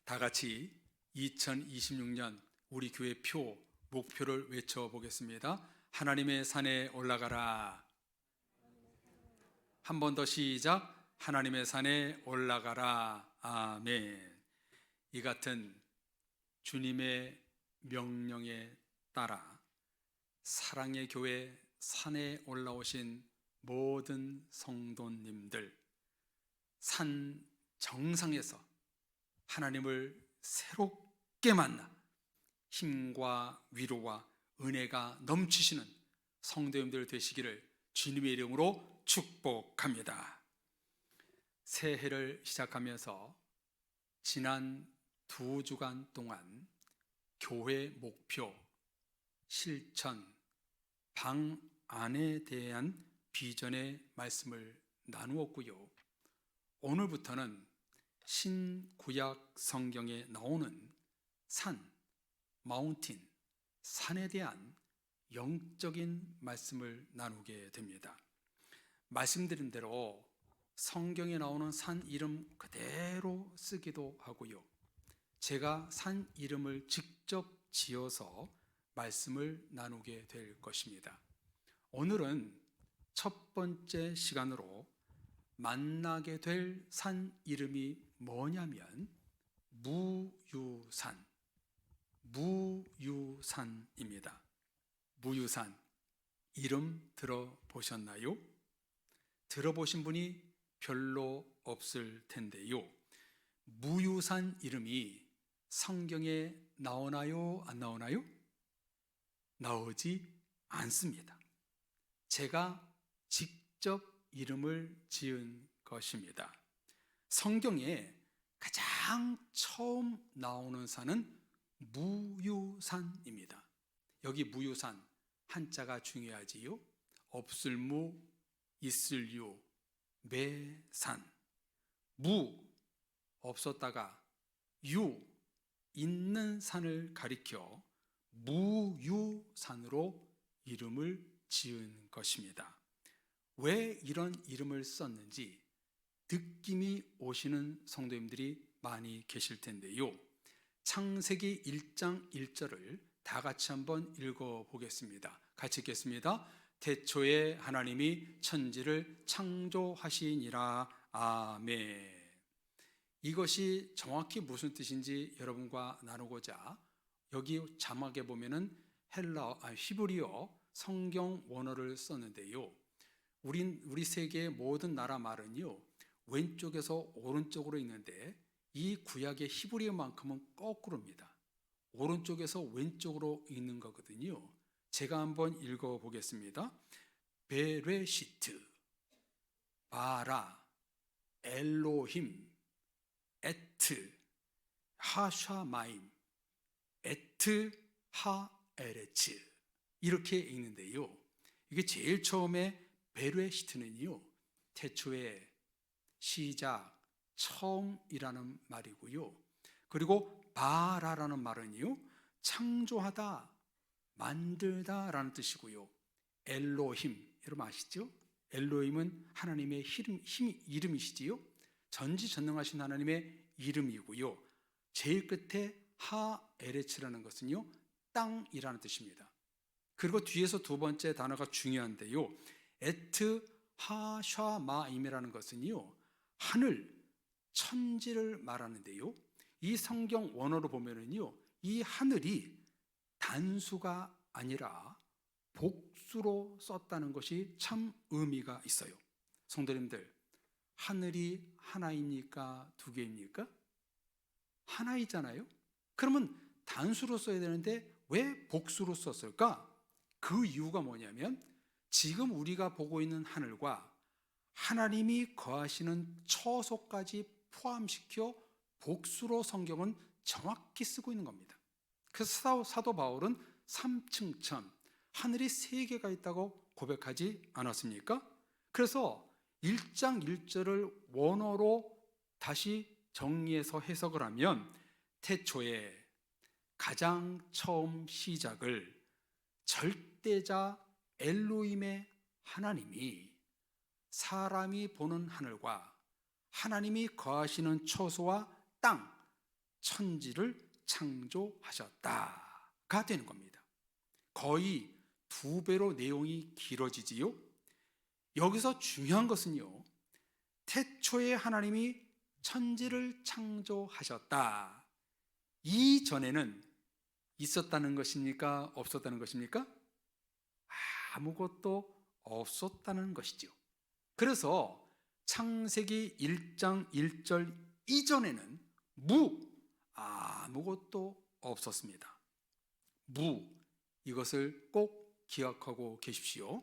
다 같이 2026년 우리 교회 목표를 외쳐보겠습니다. 하나님의 산에 올라가라. 한 번 더 시작. 하나님의 산에 올라가라. 아멘. 이 같은 주님의 명령에 따라 사랑의 교회 산에 올라오신 모든 성도님들, 산 정상에서 하나님을 새롭게 만나 힘과 위로와 은혜가 넘치시는 성도님들 되시기를 주님의 이름으로 축복합니다. 새해를 시작하면서 지난 2주간 동안 교회 목표, 실천, 방안에 대한 비전의 말씀을 나누었고요. 오늘부터는 신구약 성경에 나오는 산, 마운틴, 산에 대한 영적인 말씀을 나누게 됩니다. 말씀드린 대로 성경에 나오는 산 이름 그대로 쓰기도 하고요. 제가 산 이름을 직접 지어서 말씀을 나누게 될 것입니다. 오늘은 첫 번째 시간으로 만나게 될 산 이름이 뭐냐면 무유산입니다. 무유산 이름 들어보셨나요? 들어보신 분이 별로 없을 텐데요. 무유산 이름이 성경에 나오나요? 안 나오나요? 나오지 않습니다. 제가 직접 이름을 지은 것입니다. 성경에 가장 처음 나오는 산은 무유산입니다. 여기 무유산 한자가 중요하지요. 없을 무, 있을 유, 매산. 무, 없었다가 유, 있는 산을 가리켜 무유산으로 이름을 지은 것입니다. 왜 이런 이름을 썼는지 느낌이 오시는 성도님들이 많이 계실 텐데요. 창세기 1장 1절을 다 같이 한번 읽어보겠습니다. 같이 읽겠습니다. 태초에 하나님이 천지를 창조하시니라. 아멘. 이것이 정확히 무슨 뜻인지 여러분과 나누고자 여기 자막에 보면은 히브리어 성경 원어를 썼는데요. 우리 세계의 모든 나라 말은요, 왼쪽에서 오른쪽으로 읽는데 이 구약의 히브리어만큼은 거꾸로입니다. 오른쪽에서 왼쪽으로 읽는 거거든요. 제가 한번 읽어보겠습니다. 베레시트, 바라, 엘로힘, 에트, 하샤마임, 에트, 하에레츠 이렇게 읽는데요. 이게 제일 처음에 베레시트는요, 태초에, 시작, 처음이라는 말이고요. 그리고 바라라는 말은요, 창조하다, 만들다 라는 뜻이고요. 엘로힘, 여러분 아시죠? 엘로힘은 하나님의 이름이시지요. 전지전능하신 하나님의 이름이고요. 제일 끝에 하에레츠라는 것은요, 땅이라는 뜻입니다. 그리고 뒤에서 두 번째 단어가 중요한데요. 에트 하샤마임이라는 것은요, 하늘, 천지를 말하는데요. 이 성경 원어로 보면은요, 이 하늘이 단수가 아니라 복수로 썼다는 것이 참 의미가 있어요. 성도님들, 하늘이 하나입니까? 두 개입니까? 하나이잖아요. 그러면 단수로 써야 되는데 왜 복수로 썼을까? 그 이유가 뭐냐면 지금 우리가 보고 있는 하늘과 하나님이 거하시는 처소까지 포함시켜 복수로 성경은 정확히 쓰고 있는 겁니다. 그래서 사도 바울은 3층 천, 하늘이 3개가 있다고 고백하지 않았습니까? 그래서 1장 1절을 원어로 다시 정리해서 해석을 하면 태초에 가장 처음 시작을 절대자 엘로힘의 하나님이 사람이 보는 하늘과 하나님이 거하시는 처소와 땅, 천지를 창조하셨다가 되는 겁니다. 거의 2배로 내용이 길어지지요. 여기서 중요한 것은요, 태초에 하나님이 천지를 창조하셨다. 이전에는 있었다는 것입니까? 없었다는 것입니까? 아무것도 없었다는 것이죠. 그래서 창세기 1장 1절 이전에는 아무것도 없었습니다. 이것을 꼭 기억하고 계십시오.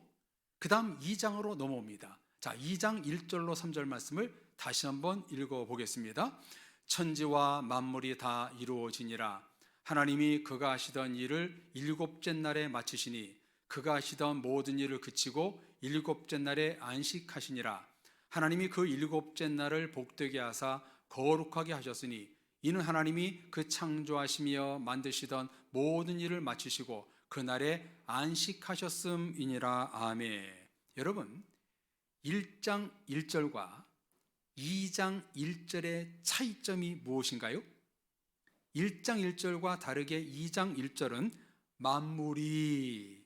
그 다음 2장으로 넘어옵니다. 자, 2장 1절로 3절 말씀을 다시 한번 읽어보겠습니다. 천지와 만물이 다 이루어지니라. 하나님이 그가 하시던 일을 7째 날에 마치시니 그가 하시던 모든 일을 그치고 7째 날에 안식하시니라. 하나님이 그 7째 날을 복되게 하사 거룩하게 하셨으니 이는 하나님이 그 창조하시며 만드시던 모든 일을 마치시고 그날에 안식하셨음이니라. 아멘. 여러분, 1장 1절과 2장 1절의 차이점이 무엇인가요? 1장 1절과 다르게 2장 1절은 만물이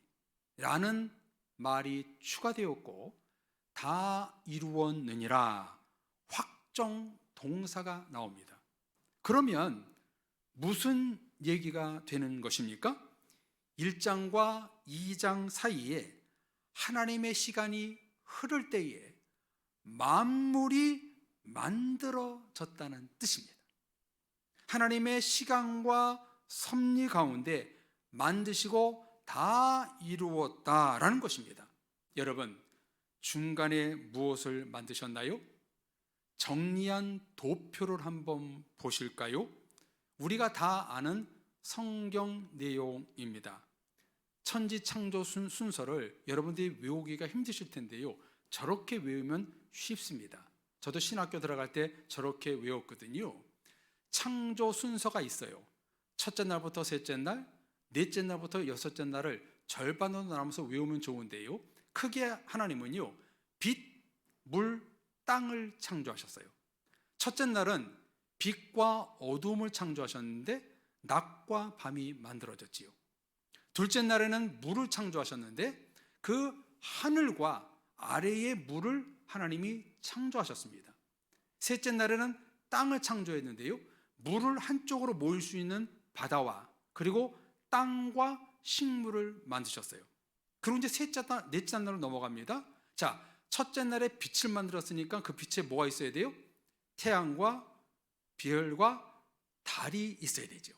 라는 말이 추가되었고 다 이루었느니라 확정 동사가 나옵니다. 그러면 무슨 얘기가 되는 것입니까? 1장과 2장 사이에 하나님의 시간이 흐를 때에 만물이 만들어졌다는 뜻입니다. 하나님의 시간과 섭리 가운데 만드시고 다 이루었다라는 것입니다. 여러분, 중간에 무엇을 만드셨나요? 정리한 도표를 한번 보실까요? 우리가 다 아는 성경 내용입니다. 천지 창조 순서를 여러분들이 외우기가 힘드실 텐데요, 저렇게 외우면 쉽습니다. 저도 신학교 들어갈 때 저렇게 외웠거든요. 창조 순서가 있어요. 첫째 날부터 셋째 날, 넷째 날부터 여섯째 날을 절반으로 나누면서 외우면 좋은데요, 크게 하나님은요, 빛, 물, 땅을 창조하셨어요. 첫째 날은 빛과 어둠을 창조하셨는데 낮과 밤이 만들어졌지요. 둘째 날에는 물을 창조하셨는데 그 하늘과 아래의 물을 하나님이 창조하셨습니다. 셋째 날에는 땅을 창조했는데요, 물을 한쪽으로 모일 수 있는 바다와 그리고 땅과 식물을 만드셨어요. 그리고 이제 넷째 날로 넘어갑니다. 자, 첫째 날에 빛을 만들었으니까 그 빛에 뭐가 있어야 돼요? 태양과 별과 달이 있어야 되죠.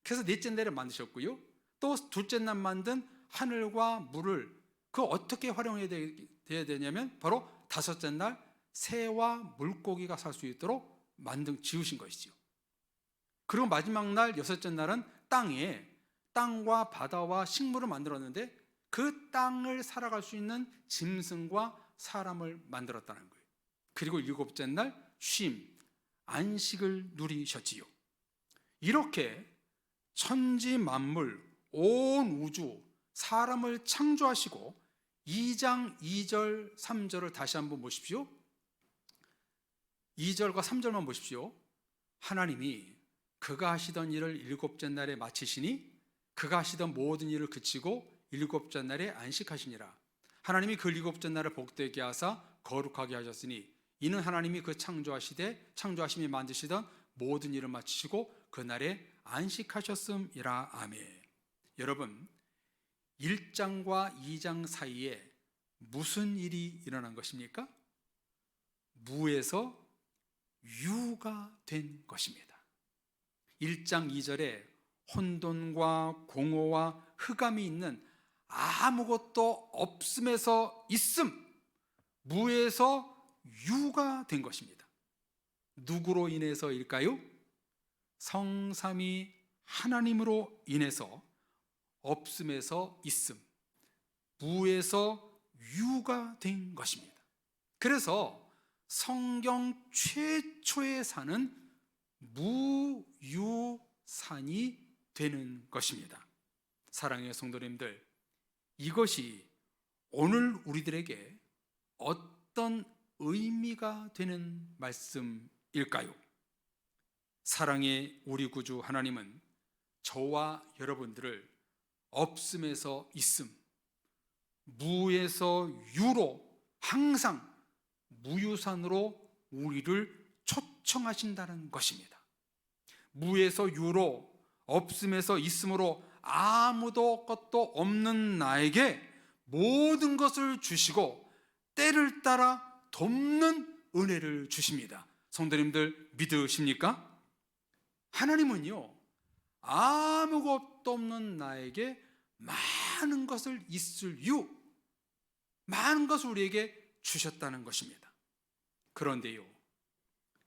그래서 넷째 날에 만드셨고요, 또 둘째 날 만든 하늘과 물을 어떻게 활용해야 되냐면 바로 다섯째 날 새와 물고기가 살 수 있도록 지으신 것이죠. 그리고 마지막 날 여섯째 날은 땅에 땅과 바다와 식물을 만들었는데 그 땅을 살아갈 수 있는 짐승과 사람을 만들었다는 거예요. 그리고 일곱째 날 쉼, 안식을 누리셨지요. 이렇게 천지 만물, 온 우주, 사람을 창조하시고 2장 2절 3절을 다시 한번 보십시오. 2절과 3절만 보십시오. 하나님이 그가 하시던 일을 7째 날에 마치시니 그가 하시던 모든 일을 그치고 7째 날에 안식하시니라. 하나님이 그 7째 날을 복되게 하사 거룩하게 하셨으니 이는 하나님이 그 창조하심이 만드시던 모든 일을 마치시고 그날에 안식하셨음이라. 아멘. 여러분, 1장과 2장 사이에 무슨 일이 일어난 것입니까? 무에서 유가 된 것입니다. 1장 2절에 혼돈과 공허와 흑암이 있는 아무것도 없음에서 있음, 무에서 유가 된 것입니다. 누구로 인해서일까요? 성삼위 하나님으로 인해서 없음에서 있음, 무에서 유가 된 것입니다. 그래서 성경 최초에 사는 무유산이 되는 것입니다. 사랑하는 성도님들, 이것이 오늘 우리들에게 어떤 의미가 되는 말씀일까요? 사랑의 우리 구주 하나님은 저와 여러분들을 없음에서 있음, 무에서 유로 항상 무유산으로 우리를 초청하신다는 것입니다. 무에서 유로, 없음에서 있음으로 아무도 것도 없는 나에게 모든 것을 주시고 때를 따라 돕는 은혜를 주십니다. 성도님들 믿으십니까? 하나님은요, 아무것도 없는 나에게 많은 것을 있을 많은 것을 우리에게 주셨다는 것입니다. 그런데요,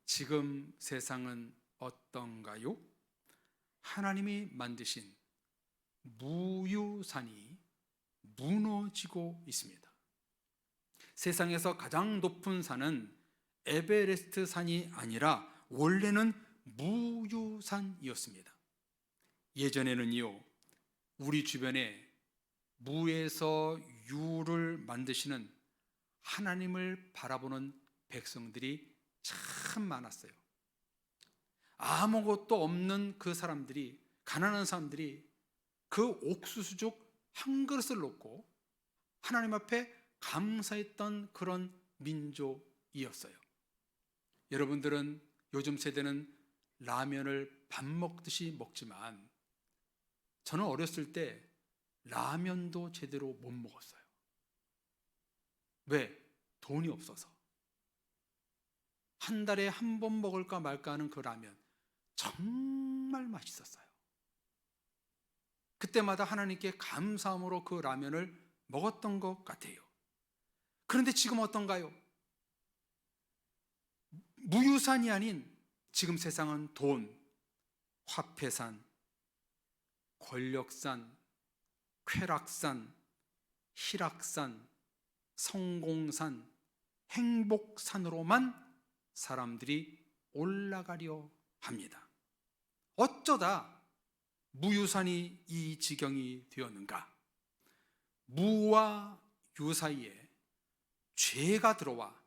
지금 세상은 어떤가요? 하나님이 만드신 무유산이 무너지고 있습니다. 세상에서 가장 높은 산은 에베레스트 산이 아니라 원래는 무유산이었습니다. 예전에는요, 우리 주변에 무에서 유를 만드시는 하나님을 바라보는 백성들이 참 많았어요. 아무것도 없는 그 사람들이, 가난한 사람들이 그 옥수수죽 한 그릇을 놓고 하나님 앞에 감사했던 그런 민족이었어요. 여러분들은 요즘 세대는 라면을 밥 먹듯이 먹지만 저는 어렸을 때 라면도 제대로 못 먹었어요. 왜? 돈이 없어서. 한 달에 한 번 먹을까 말까 하는 그 라면 정말 맛있었어요. 그때마다 하나님께 감사함으로 그 라면을 먹었던 것 같아요. 그런데 지금 어떤가요? 무유산이 아닌 지금 세상은 돈, 화폐산, 권력산, 쾌락산, 희락산, 성공산, 행복산으로만 사람들이 올라가려 합니다. 어쩌다 무유산이 이 지경이 되었는가? 무와 유 사이에 죄가 들어와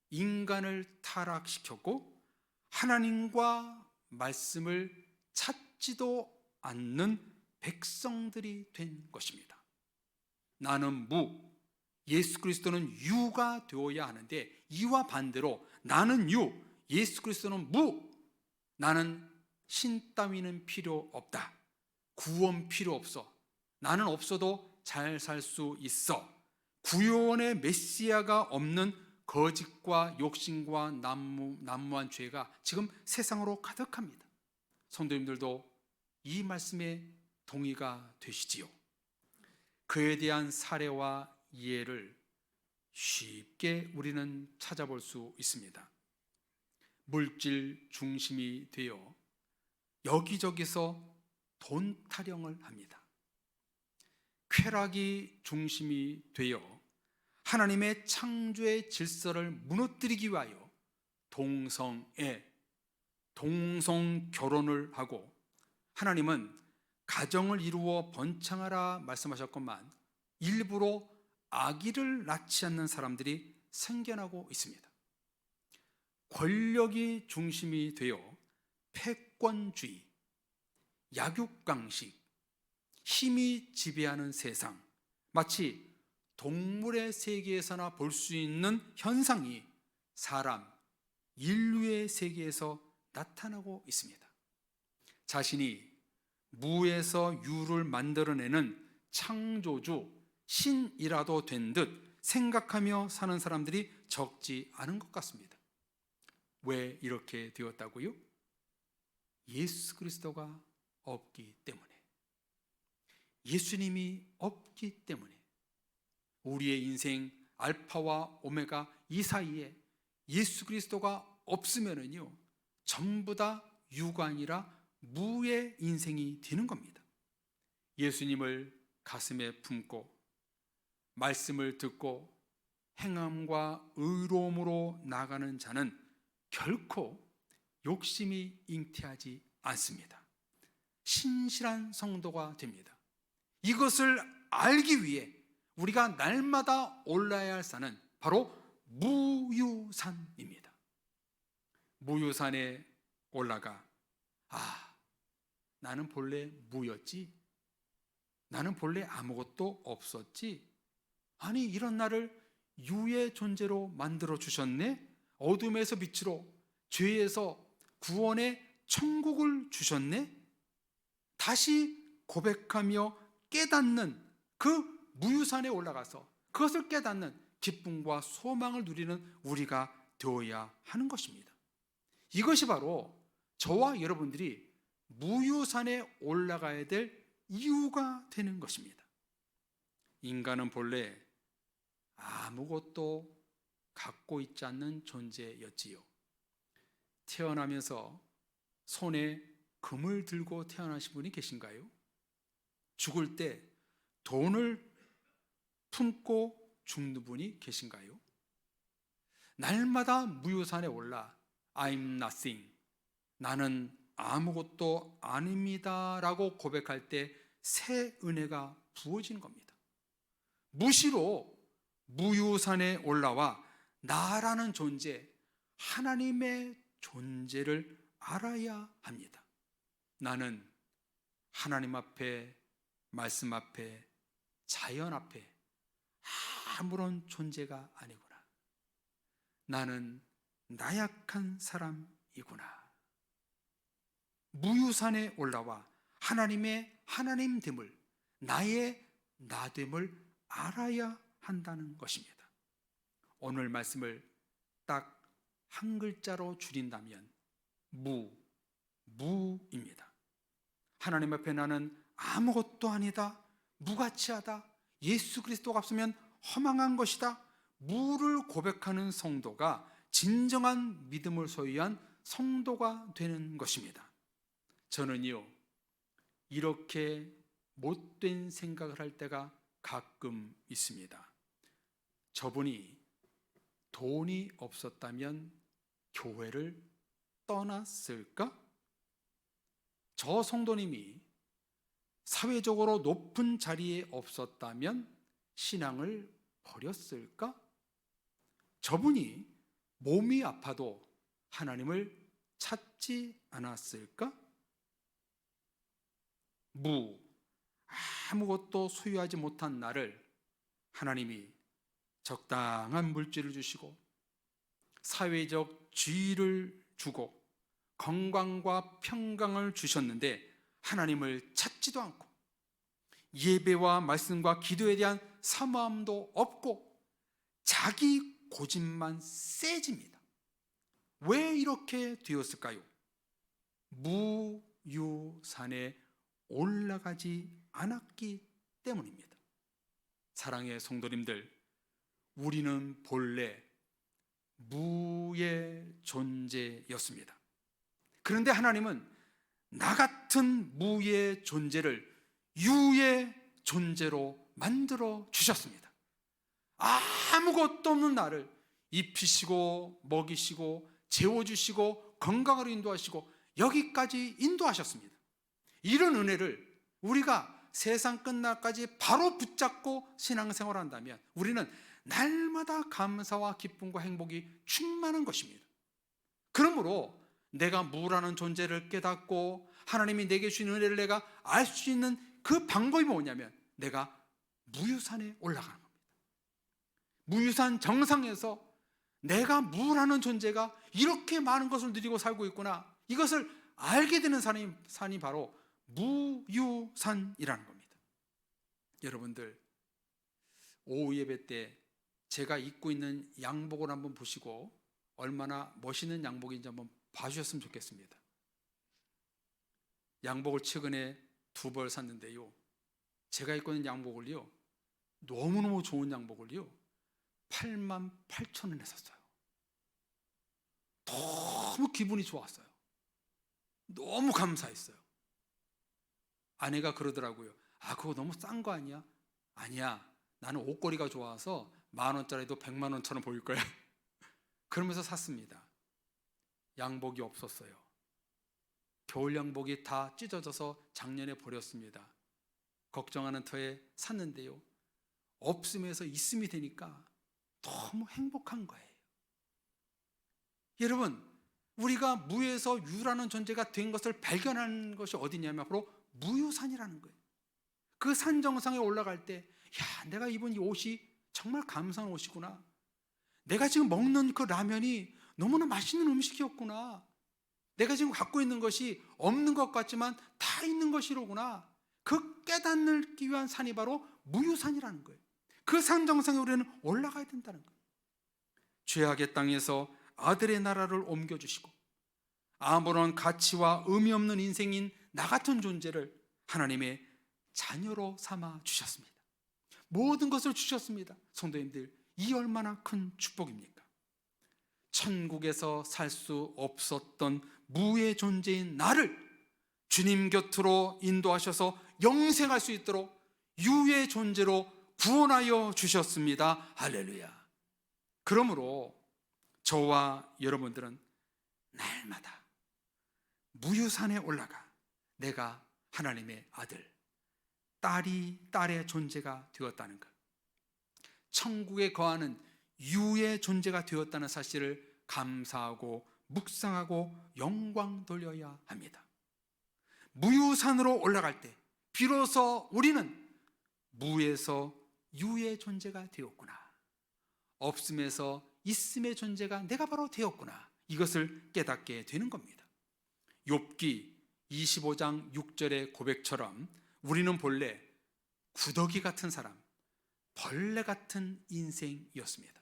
인간을 타락시켰고 하나님과 말씀을 찾지도 않는 백성들이 된 것입니다. 나는 무, 예수 그리스도는 유가 되어야 하는데 이와 반대로 나는 유, 예수 그리스도는 무, 나는 신 따위는 필요 없다, 구원 필요 없어, 나는 없어도 잘 살 수 있어, 구원의 메시아가 없는 거짓과 욕심과 난무한 죄가 지금 세상으로 가득합니다. 성도님들도 이 말씀에 동의가 되시지요? 그에 대한 사례와 이해를 쉽게 우리는 찾아볼 수 있습니다. 물질 중심이 되어 여기저기서 돈 타령을 합니다. 쾌락이 중심이 되어 하나님의 창조의 질서를 무너뜨리기 위하여 동성 결혼을 하고, 하나님은 가정을 이루어 번창하라 말씀하셨건만 일부러 아기를 낳지 않는 사람들이 생겨나고 있습니다. 권력이 중심이 되어 패권주의, 약육강식, 힘이 지배하는 세상, 마치 동물의 세계에서나 볼 수 있는 현상이 사람, 인류의 세계에서 나타나고 있습니다. 자신이 무에서 유를 만들어내는 창조주, 신이라도 된 듯 생각하며 사는 사람들이 적지 않은 것 같습니다. 왜 이렇게 되었다고요? 예수 그리스도가 없기 때문에, 예수님이 없기 때문에, 우리의 인생 알파와 오메가 이 사이에 예수 그리스도가 없으면은요, 전부 다 유가 아니라 무의 인생이 되는 겁니다. 예수님을 가슴에 품고 말씀을 듣고 행함과 의로움으로 나가는 자는 결코 욕심이 잉태하지 않습니다. 신실한 성도가 됩니다. 이것을 알기 위해 우리가 날마다 올라야 할 산은 바로 무유산입니다. 무유산에 올라가 나는 본래 무였지. 나는 본래 아무것도 없었지. 아니, 이런 나를 유의 존재로 만들어 주셨네. 어둠에서 빛으로, 죄에서 구원의 천국을 주셨네. 다시 고백하며 깨닫는 그 무유산에 올라가서 그것을 깨닫는 기쁨과 소망을 누리는 우리가 되어야 하는 것입니다. 이것이 바로 저와 여러분들이 무유산에 올라가야 될 이유가 되는 것입니다. 인간은 본래 아무것도 갖고 있지 않는 존재였지요. 태어나면서 손에 금을 들고 태어나신 분이 계신가요? 죽을 때 돈을 품고 죽는 분이 계신가요? 날마다 무유산에 올라 I'm nothing, 나는 아무것도 아닙니다 라고 고백할 때 새 은혜가 부어지는 겁니다. 무시로 무유산에 올라와 나라는 존재, 하나님의 존재를 알아야 합니다. 나는 하나님 앞에, 말씀 앞에, 자연 앞에 아무런 존재가 아니구나. 나는 나약한 사람이구나. 무유산에 올라와 하나님의 하나님됨을, 나의 나됨을 알아야 한다는 것입니다. 오늘 말씀을 딱 한 글자로 줄인다면 무입니다. 하나님 앞에 나는 아무것도 아니다, 무가치하다, 예수 그리스도가 없으면 허망한 것이다, 무를 고백하는 성도가 진정한 믿음을 소유한 성도가 되는 것입니다. 저는요, 이렇게 못된 생각을 할 때가 가끔 있습니다. 저분이 돈이 없었다면 교회를 떠났을까? 저 성도님이 사회적으로 높은 자리에 없었다면 신앙을 버렸을까? 저분이 몸이 아파도 하나님을 찾지 않았을까? 아무것도 소유하지 못한 나를 하나님이 적당한 물질을 주시고 사회적 지위를 주고 건강과 평강을 주셨는데 하나님을 찾지도 않고 예배와 말씀과 기도에 대한 사모함도 없고 자기 고집만 세집니다. 왜 이렇게 되었을까요? 무유산에 올라가지 않았기 때문입니다. 사랑의 성도님들, 우리는 본래 무의 존재였습니다. 그런데 하나님은 나 같은 무의 존재를 유의 존재로 만들어 주셨습니다. 아무것도 없는 나를 입히시고 먹이시고 재워주시고 건강으로 인도하시고 여기까지 인도하셨습니다. 이런 은혜를 우리가 세상 끝날까지 바로 붙잡고 신앙생활을 한다면 우리는 날마다 감사와 기쁨과 행복이 충만한 것입니다. 그러므로 내가 무라는 존재를 깨닫고 하나님이 내게 주신 은혜를 내가 알 수 있는 그 방법이 뭐냐면 내가 무유산에 올라가는 겁니다. 무유산 정상에서 내가 무라는 존재가 이렇게 많은 것을 누리고 살고 있구나, 이것을 알게 되는 산이 바로 무유산이라는 겁니다. 여러분들, 오후 예배 때 제가 입고 있는 양복을 한번 보시고 얼마나 멋있는 양복인지 한번 봐주셨으면 좋겠습니다. 양복을 최근에 2벌 샀는데요, 제가 입고 있는 양복을요, 너무너무 좋은 양복을요 88,000원에 샀어요. 너무 기분이 좋았어요. 너무 감사했어요. 아내가 그러더라고요. 그거 너무 싼 거 아니야? 아니야, 나는 옷걸이가 좋아서 10,000원짜리도 100만원처럼 보일 거야. 그러면서 샀습니다. 양복이 없었어요. 겨울 양복이 다 찢어져서 작년에 버렸습니다. 걱정하는 터에 샀는데요, 없음에서 있음이 되니까 너무 행복한 거예요. 여러분, 우리가 무에서 유라는 존재가 된 것을 발견한 것이 어디냐면 바로 무유산이라는 거예요. 그 산 정상에 올라갈 때, 야, 내가 입은 이 옷이 정말 감사한 옷이구나. 내가 지금 먹는 그 라면이 너무나 맛있는 음식이었구나. 내가 지금 갖고 있는 것이 없는 것 같지만 다 있는 것이로구나. 그 깨닫기 위한 산이 바로 무유산이라는 거예요. 그 산 정상에 우리는 올라가야 된다는 거예요. 죄악의 땅에서 아들의 나라를 옮겨주시고 아무런 가치와 의미 없는 인생인 나 같은 존재를 하나님의 자녀로 삼아 주셨습니다. 모든 것을 주셨습니다. 성도님들, 이 얼마나 큰 축복입니까? 천국에서 살 수 없었던 무의 존재인 나를 주님 곁으로 인도하셔서 영생할 수 있도록 유의 존재로 구원하여 주셨습니다. 할렐루야. 그러므로 저와 여러분들은 날마다 무유산에 올라가 내가 하나님의 아들, 딸의 존재가 되었다는 것, 천국에 거하는 유의 존재가 되었다는 사실을 감사하고 묵상하고 영광 돌려야 합니다. 무유산으로 올라갈 때 비로소 우리는 무에서 유의 존재가 되었구나, 없음에서 있음의 존재가 내가 바로 되었구나, 이것을 깨닫게 되는 겁니다. 욥기 25장 6절의 고백처럼 우리는 본래 구더기 같은 사람, 벌레 같은 인생이었습니다.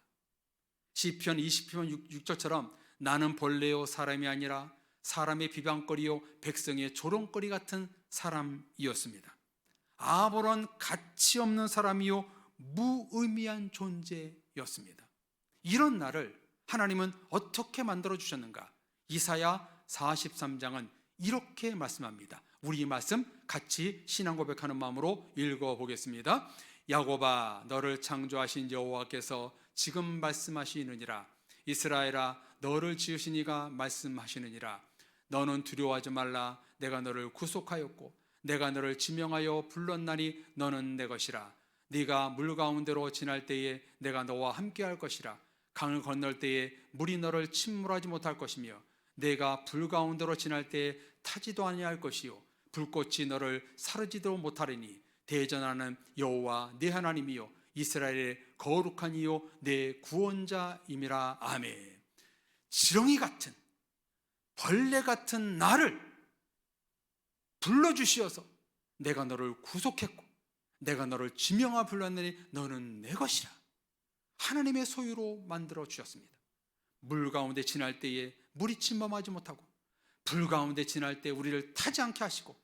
시편 20편 6절처럼 나는 벌레요 사람이 아니라 사람의 비방거리요 백성의 조롱거리 같은 사람이었습니다. 아무런 가치 없는 사람이요 무의미한 존재였습니다. 이런 나를 하나님은 어떻게 만들어 주셨는가? 이사야 43장은 이렇게 말씀합니다. 우리 이 말씀 같이 신앙 고백하는 마음으로 읽어보겠습니다. 야곱아, 너를 창조하신 여호와께서 지금 말씀하시느니라. 이스라엘아, 너를 지으신 이가 말씀하시느니라. 너는 두려워하지 말라. 내가 너를 구속하였고 내가 너를 지명하여 불렀나니 너는 내 것이라. 네가 물 가운데로 지날 때에 내가 너와 함께할 것이라. 강을 건널 때에 물이 너를 침몰하지 못할 것이며 내가 불 가운데로 지날 때에 타지도 아니할 것이요 불꽃이 너를 사르지도 못하리니 대전하는 여호와 네 하나님이요 이스라엘의 거룩한 이요 내 구원자임이라. 아멘. 지렁이 같은 벌레 같은 나를 불러주시어서 내가 너를 구속했고 내가 너를 지명하 불렀느니 너는 내 것이라. 하나님의 소유로 만들어 주셨습니다. 물 가운데 지날 때에 물이 침범하지 못하고 불 가운데 지날 때 우리를 타지 않게 하시고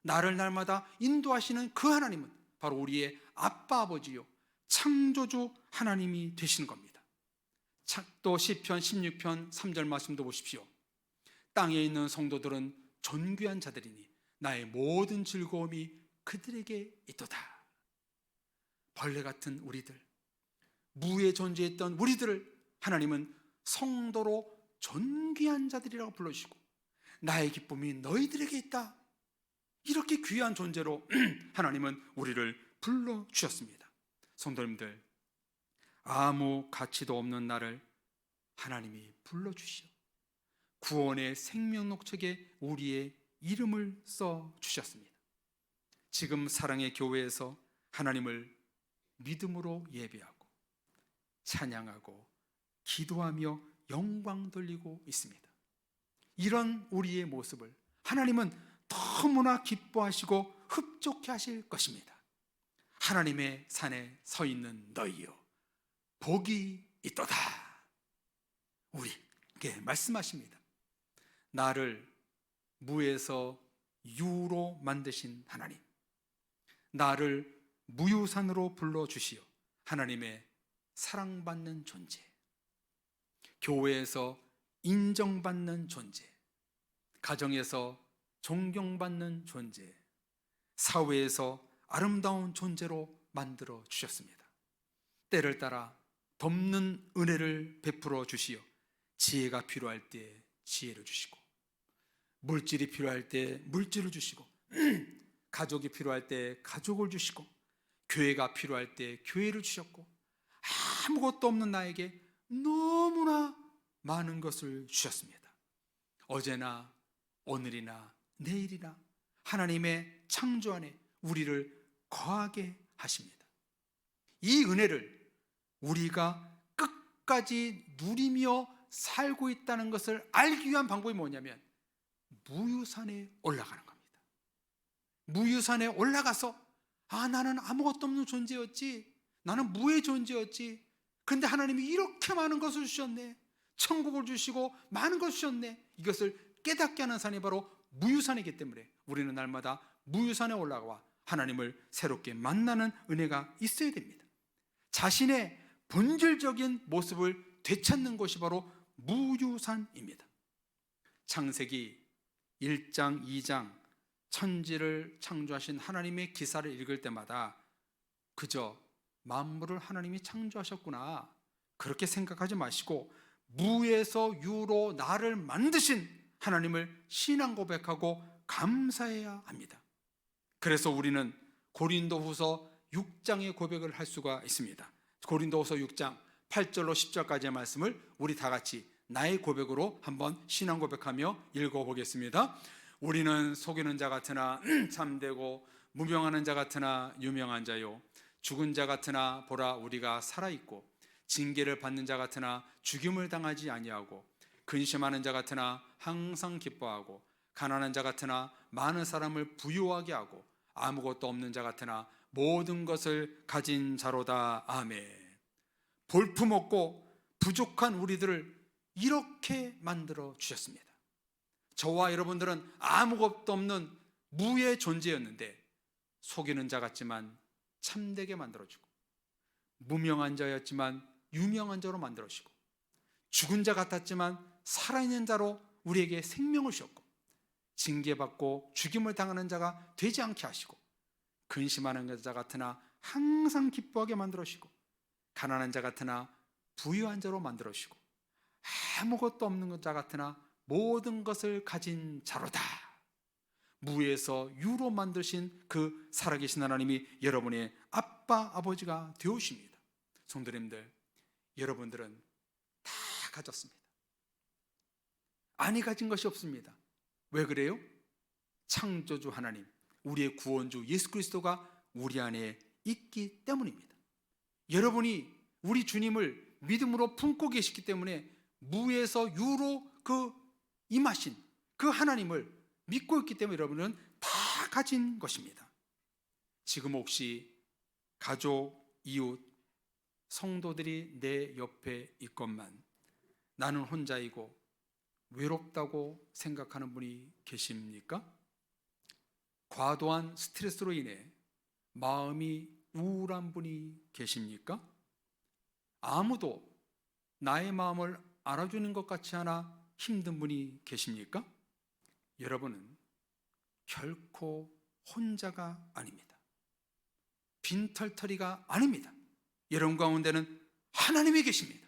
나를 날마다 인도하시는 그 하나님은 바로 우리의 아빠 아버지요 창조주 하나님이 되시는 겁니다. 또 시편 16편 3절 말씀도 보십시오. 땅에 있는 성도들은 존귀한 자들이니 나의 모든 즐거움이 그들에게 있도다. 벌레 같은 우리들, 무에 존재했던 우리들을 하나님은 성도로 존귀한 자들이라고 불러주시고 나의 기쁨이 너희들에게 있다. 이렇게 귀한 존재로 하나님은 우리를 불러주셨습니다. 성도님들, 아무 가치도 없는 나를 하나님이 불러주시오 구원의 생명록책에 우리의 이름을 써주셨습니다. 지금 사랑의 교회에서 하나님을 믿음으로 예배하고 찬양하고 기도하며 영광 돌리고 있습니다. 이런 우리의 모습을 하나님은 너무나 기뻐하시고 흡족해 하실 것입니다. 하나님의 산에 서 있는 너희여 복이 있도다. 우리에게 말씀하십니다. 나를 무에서 유로 만드신 하나님, 나를 무유산으로 불러주시어 하나님의 사랑받는 존재, 교회에서 인정받는 존재, 가정에서 존경받는 존재, 사회에서 아름다운 존재로 만들어 주셨습니다. 때를 따라 덮는 은혜를 베풀어 주시어 지혜가 필요할 때 지혜를 주시고 물질이 필요할 때 물질을 주시고 가족이 필요할 때 가족을 주시고 교회가 필요할 때 교회를 주셨고 아무것도 없는 나에게 너무나 많은 것을 주셨습니다. 어제나 오늘이나 내일이나 하나님의 창조 안에 우리를 거하게 하십니다. 이 은혜를 우리가 끝까지 누리며 살고 있다는 것을 알기 위한 방법이 뭐냐면 무유산에 올라가는 겁니다. 무유산에 올라가서 나는 아무것도 없는 존재였지, 나는 무의 존재였지, 근데 하나님이 이렇게 많은 것을 주셨네, 천국을 주시고 많은 것을 주셨네, 이것을 깨닫게 하는 산이 바로 무유산이기 때문에 우리는 날마다 무유산에 올라가 하나님을 새롭게 만나는 은혜가 있어야 됩니다. 자신의 본질적인 모습을 되찾는 것이 바로 무유산입니다. 창세기 1장, 2장 천지를 창조하신 하나님의 기사를 읽을 때마다 그저 만물을 하나님이 창조하셨구나 그렇게 생각하지 마시고 무에서 유로 나를 만드신 하나님을 신앙 고백하고 감사해야 합니다. 그래서 우리는 고린도후서 6장의 고백을 할 수가 있습니다. 고린도후서 6장 8절로 10절까지의 말씀을 우리 다 같이 나의 고백으로 한번 신앙 고백하며 읽어보겠습니다. 우리는 속이는 자 같으나 참되고 무명하는 자 같으나 유명한 자요, 죽은 자 같으나 보라 우리가 살아있고, 징계를 받는 자 같으나 죽임을 당하지 아니하고, 근심하는 자 같으나 항상 기뻐하고, 가난한 자 같으나 많은 사람을 부유하게 하고, 아무것도 없는 자 같으나 모든 것을 가진 자로다. 아멘. 볼품없고 부족한 우리들을 이렇게 만들어 주셨습니다. 저와 여러분들은 아무것도 없는 무의 존재였는데 속이는 자 같지만 참되게 만들어주고, 무명한 자였지만 유명한 자로 만들어주시고, 죽은 자 같았지만 살아있는 자로 우리에게 생명을 주셨고, 징계받고 죽임을 당하는 자가 되지 않게 하시고, 근심하는 자 같으나 항상 기뻐하게 만들어주시고, 가난한 자 같으나 부유한 자로 만들어주시고, 아무것도 없는 자 같으나 모든 것을 가진 자로다. 무에서 유로 만드신 그 살아계신 하나님이 여러분의 아빠 아버지가 되오십니다. 성도님들, 여러분들은 다 가졌습니다. 아니 가진 것이 없습니다. 왜 그래요? 창조주 하나님, 우리의 구원주 예수 그리스도가 우리 안에 있기 때문입니다. 여러분이 우리 주님을 믿음으로 품고 계시기 때문에 무에서 유로 임하신 그 하나님을 믿고 있기 때문에 여러분은 다 가진 것입니다. 지금 혹시 가족, 이웃, 성도들이 내 옆에 있건만 나는 혼자이고 외롭다고 생각하는 분이 계십니까? 과도한 스트레스로 인해 마음이 우울한 분이 계십니까? 아무도 나의 마음을 알아주는 것 같지 않아 힘든 분이 계십니까? 여러분은 결코 혼자가 아닙니다. 빈털터리가 아닙니다. 여러분 가운데는 하나님이 계십니다.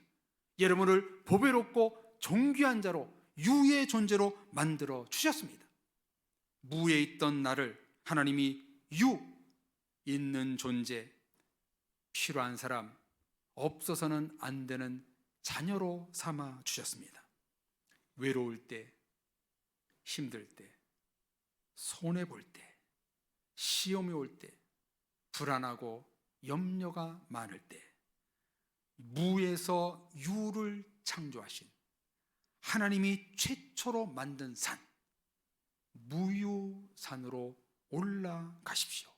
여러분을 보배롭고 존귀한 자로, 유의 존재로 만들어 주셨습니다. 무에 있던 나를 하나님이 유, 있는 존재, 필요한 사람, 없어서는 안 되는 자녀로 삼아 주셨습니다. 외로울 때, 힘들 때, 손해볼 때, 시험이 올 때, 불안하고 염려가 많을 때, 무에서 유를 창조하신 하나님이 최초로 만든 산, 무유산으로 올라가십시오.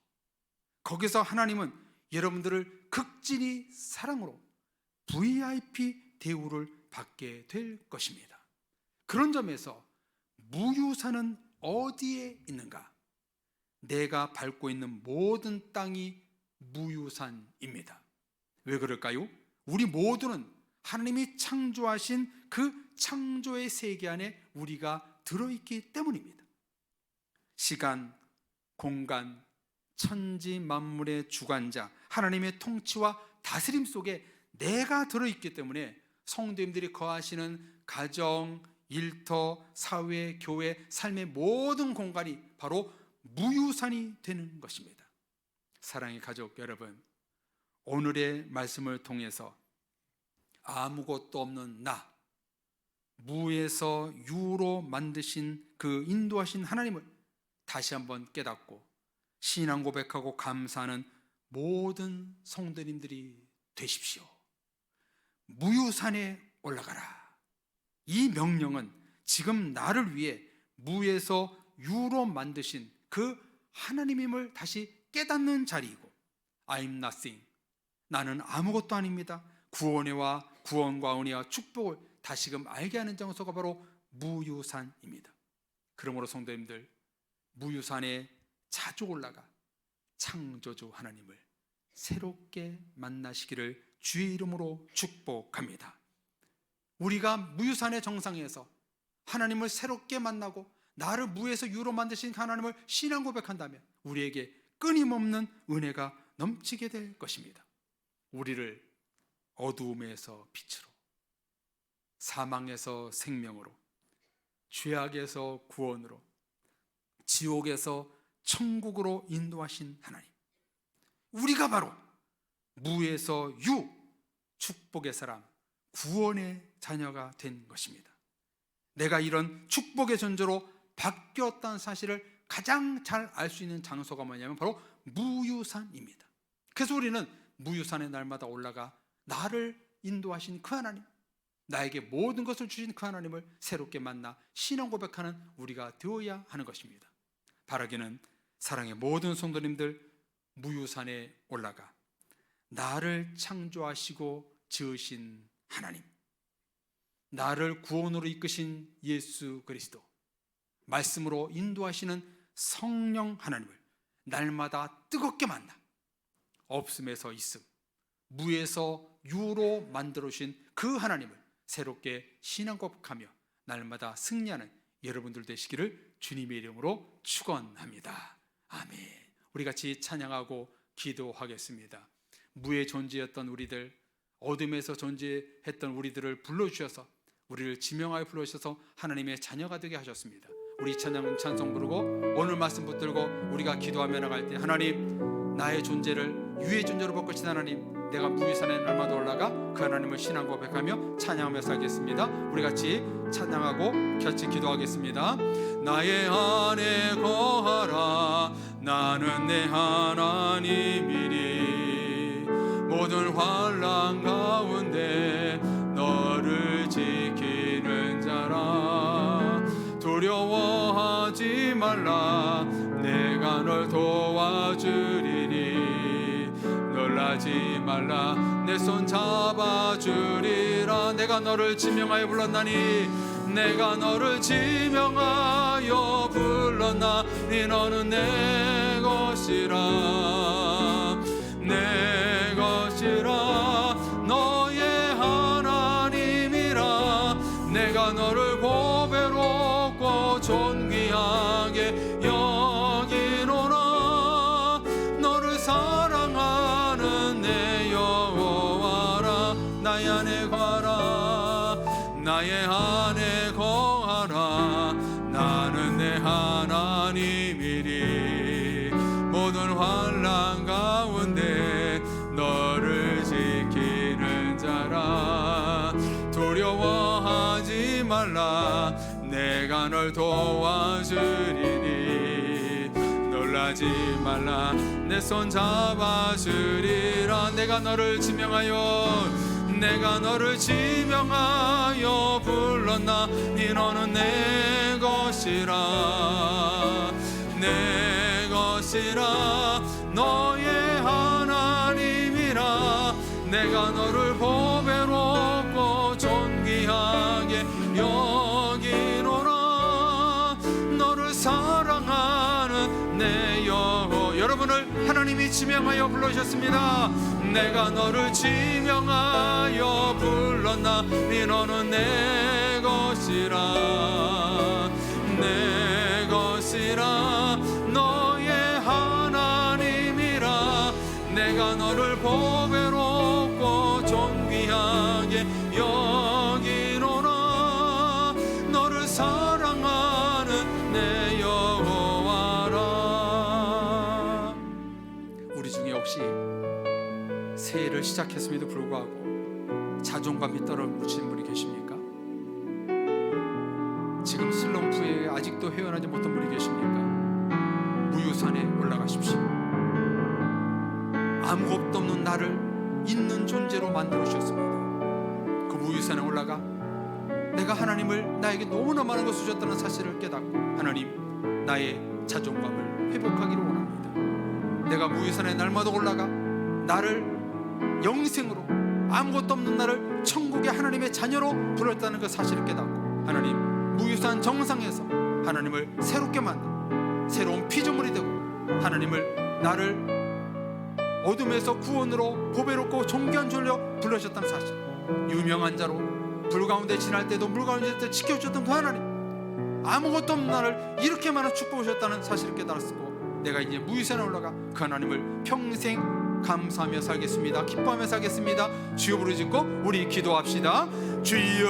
거기서 하나님은 여러분들을 극진히 사랑으로 VIP 대우를 받게 될 것입니다. 그런 점에서 무유산은 어디에 있는가? 내가 밟고 있는 모든 땅이 무유산입니다. 왜 그럴까요? 우리 모두는 하나님이 창조하신 그 창조의 세계 안에 우리가 들어있기 때문입니다. 시간, 공간, 천지 만물의 주관자 하나님의 통치와 다스림 속에 내가 들어있기 때문에 성도님들이 거하시는 가정, 일터, 사회, 교회, 삶의 모든 공간이 바로 무유산이 되는 것입니다. 사랑의 가족 여러분, 오늘의 말씀을 통해서 아무것도 없는 나, 무에서 유로 만드신 그 인도하신 하나님을 다시 한번 깨닫고 신앙 고백하고 감사하는 모든 성도님들이 되십시오. 무유산에 올라가라. 이 명령은 지금 나를 위해 무에서 유로 만드신 그 하나님임을 다시 깨닫는 자리이고, I'm nothing, 나는 아무것도 아닙니다, 구원과 은혜와 축복을 다시금 알게 하는 장소가 바로 무유산입니다. 그러므로 성도님들, 무유산에 자주 올라가 창조주 하나님을 새롭게 만나시기를 주의 이름으로 축복합니다. 우리가 무유산의 정상에서 하나님을 새롭게 만나고 나를 무에서 유로 만드신 하나님을 신앙 고백한다면 우리에게 끊임없는 은혜가 넘치게 될 것입니다. 우리를 어두움에서 빛으로, 사망에서 생명으로, 죄악에서 구원으로, 지옥에서 천국으로 인도하신 하나님, 우리가 바로 무에서 유, 축복의 사람, 구원의 자녀가 된 것입니다. 내가 이런 축복의 존재로 바뀌었다는 사실을 가장 잘 알 수 있는 장소가 뭐냐면 바로 무유산입니다. 그래서 우리는 무유산에 날마다 올라가 나를 인도하신 그 하나님, 나에게 모든 것을 주신 그 하나님을 새롭게 만나 신앙 고백하는 우리가 되어야 하는 것입니다. 바라기는 사랑의 모든 성도님들, 무유산에 올라가 나를 창조하시고 지으신 하나님, 나를 구원으로 이끄신 예수 그리스도, 말씀으로 인도하시는 성령 하나님을 날마다 뜨겁게 만나 없음에서 있음, 무에서 유로 만들어주신 그 하나님을 새롭게 신앙 고백하며 날마다 승리하는 여러분들 되시기를 주님의 이름으로 축원합니다. 아멘. 우리 같이 찬양하고 기도하겠습니다. 무에 존재했던 우리들, 어둠에서 존재했던 우리들을 불러주셔서 우리를 지명하여 불러주셔서 하나님의 자녀가 되게 하셨습니다. 우리 찬송 부르고 오늘 말씀 붙들고 우리가 기도하며 나갈 때, 하나님, 나의 존재를 유의 존재로 바꾸신 하나님, 내가 무유산에 날마다 올라가 그 하나님을 신앙 고백하며 찬양하며 살겠습니다. 우리 같이 찬양하고 같이 기도하겠습니다. 나의 안에 거하라, 나는 내 하나님이니 모든 환난 가운데 너를 지키는 자라. 두려워하지 말라, 내가 널 도와주리니 놀라지 말라, 내 손 잡아주리라. 내가 너를 지명하여 불렀나니, 내가 너를 지명하여 불렀나니 너는 내 것이라, 내 것이라, 너의 하나님이라. 내가 너를 보배롭고 존귀하게 여기노라. 너를 사랑하는 내 여호와라. 나의 안에 거하라, 나의 안에 거하라. 나는 내 하나님이니 모든 환난 가운데 너를 지키는 자라. 두려워하지 말라, 내가 널 도와주리니 놀라지 말라, 내 손 잡아주리라. 내가 너를 지명하여 불렀나니 너는 내 것이라, 내 것이라, 너의 하나님이라. 내가 너를 보배롭고 존귀하게 여기노라. 너를 사랑하는 내 여호와. 여러분을 하나님이 지명하여 불러주셨습니다. 내가 너를 지명하여 불렀나니 너는 내 것이라, 내 것이라, 너의 하나님이라. 내가 너를 보배롭고 존귀하게 여기노라. 너를 사랑하는 내 여호와라. 우리 중에 혹시 새해를 시작했음에도 불구하고 자존감이 떨어지는 분이 계십니까? 아직도 회원하지 못한 분이 계십니까? 무유산에 올라가십시오. 아무것도 없는 나를 있는 존재로 만들어 주셨습니다. 그 무유산에 올라가 내가 하나님을 나에게 너무나 많은 것을 주셨다는 사실을 깨닫고 하나님, 나의 자존감을 회복하기를 원합니다. 내가 무유산에 날마다 올라가 나를 영생으로, 아무것도 없는 나를 천국의 하나님의 자녀로 불렀다는 그 사실을 깨닫고 하나님, 무유산 정상에서 하나님을 새롭게 만나 새로운 피조물이 되고 하나님을 나를 어둠에서 구원으로 보배롭고 존귀한 존재로 불러주셨다는 사실, 유명한 자로 불 가운데 지날 때도 물 가운데 때 지켜주셨던 그 하나님, 아무것도 없는 나를 이렇게 많은 축복을 주셨다는 사실을 깨달았고 내가 이제 무유산에 올라가 그 하나님을 평생 감사하며 살겠습니다. 기뻐하며 살겠습니다. 주여 부르짖고 우리 기도합시다. 주여,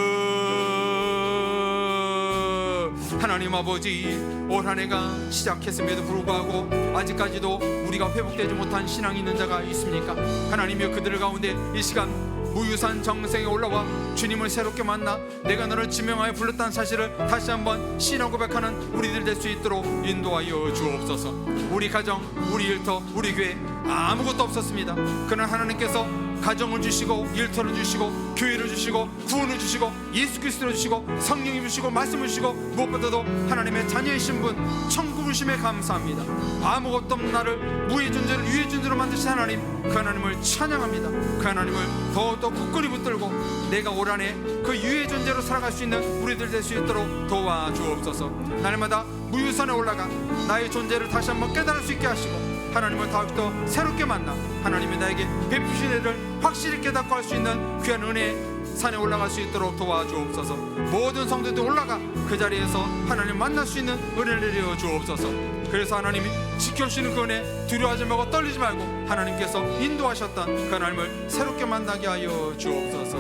하나님 아버지, 올 한 해가 시작했음에도 불구하고 아직까지도 우리가 회복되지 못한 신앙이 있는 자가 있습니까? 하나님이여, 그들 가운데 이 시간 무유산 정생에 올라와 주님을 새롭게 만나 내가 너를 지명하여 불렀다는 사실을 다시 한번 신앙 고백하는 우리들 될 수 있도록 인도하여 주옵소서. 우리 가정, 우리 일터, 우리 교회 아무것도 없었습니다. 그러나 하나님께서 가정을 주시고 일터를 주시고 교회를 주시고 구원을 주시고 예수 그리스도를 주시고 성령을 주시고 말씀을 주시고 무엇보다도 하나님의 자녀이신 분, 천국을 주심에 감사합니다. 아무것도 없는 나를 무의 존재를 유의 존재로 만드신 하나님, 그 하나님을 찬양합니다. 그 하나님을 더욱더 굳건히 붙들고 내가 올 한 해 그 유의 존재로 살아갈 수 있는 우리들 될 수 있도록 도와주옵소서. 날마다 무유산에 올라가 나의 존재를 다시 한번 깨달을 수 있게 하시고 하나님을 더욱더 새롭게 만나 하나님이 나에게 베푸신 애를 확실히 깨닫고 할 수 있는 귀한 은혜 산에 올라갈 수 있도록 도와주옵소서. 모든 성도들 올라가 그 자리에서 하나님 만날 수 있는 은혜를 내려 주옵소서. 그래서 하나님이 지켜주시는 그 은혜 두려워하지 말고 떨리지 말고 하나님께서 인도하셨던 그 하나님을 새롭게 만나게 하여 주옵소서.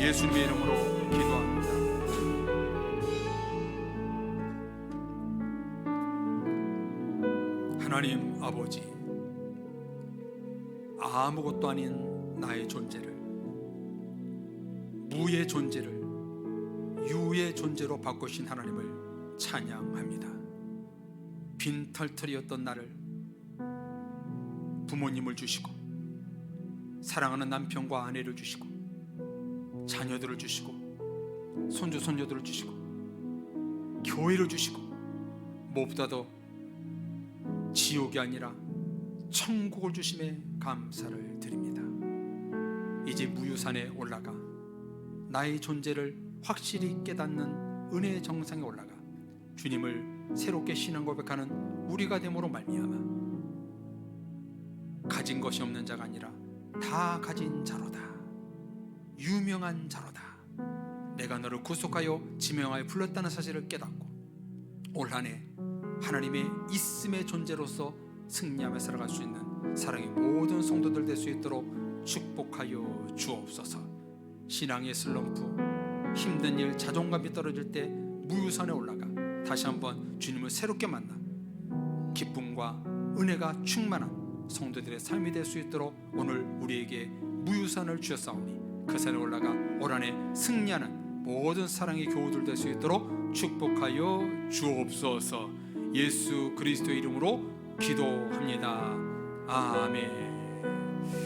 예수님의 이름으로 기도합니다. 하나님 아버지, 아무것도 아닌 나의 존재를, 무의 존재를 유의 존재로 바꾸신 하나님을 찬양합니다. 빈털털이었던 나를 부모님을 주시고 사랑하는 남편과 아내를 주시고 자녀들을 주시고 손주 손녀들을 주시고 교회를 주시고 무엇보다도 지옥이 아니라 천국을 주심에 감사를 드립니다. 이제 무유산에 올라가 나의 존재를 확실히 깨닫는 은혜의 정상에 올라가 주님을 새롭게 신앙 고백하는 우리가 됨으로 말미암아 가진 것이 없는 자가 아니라 다 가진 자로다, 유명한 자로다, 내가 너를 구속하여 지명하여 불렀다는 사실을 깨닫고 올 한 해 하나님의 있음의 존재로서 승리하며 살아갈 수 있는 사랑의 모든 성도들 될 수 있도록 축복하여 주옵소서. 신앙의 슬럼프, 힘든 일, 자존감이 떨어질 때 무유산에 올라가 다시 한번 주님을 새롭게 만나 기쁨과 은혜가 충만한 성도들의 삶이 될 수 있도록 오늘 우리에게 무유산을 주셨사오니 그 산에 올라가 올 한 해 승리하는 모든 사랑의 교우들 될 수 있도록 축복하여 주옵소서. 예수 그리스도의 이름으로 기도합니다. 아멘.